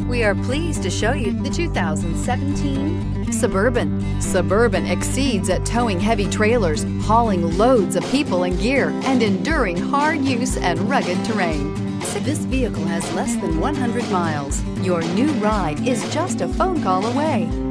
We are pleased to show you the 2017 Suburban. Suburban exceeds at towing heavy trailers, hauling loads of people and gear, and enduring hard use and rugged terrain. This vehicle has less than 100 miles. Your new ride is just a phone call away.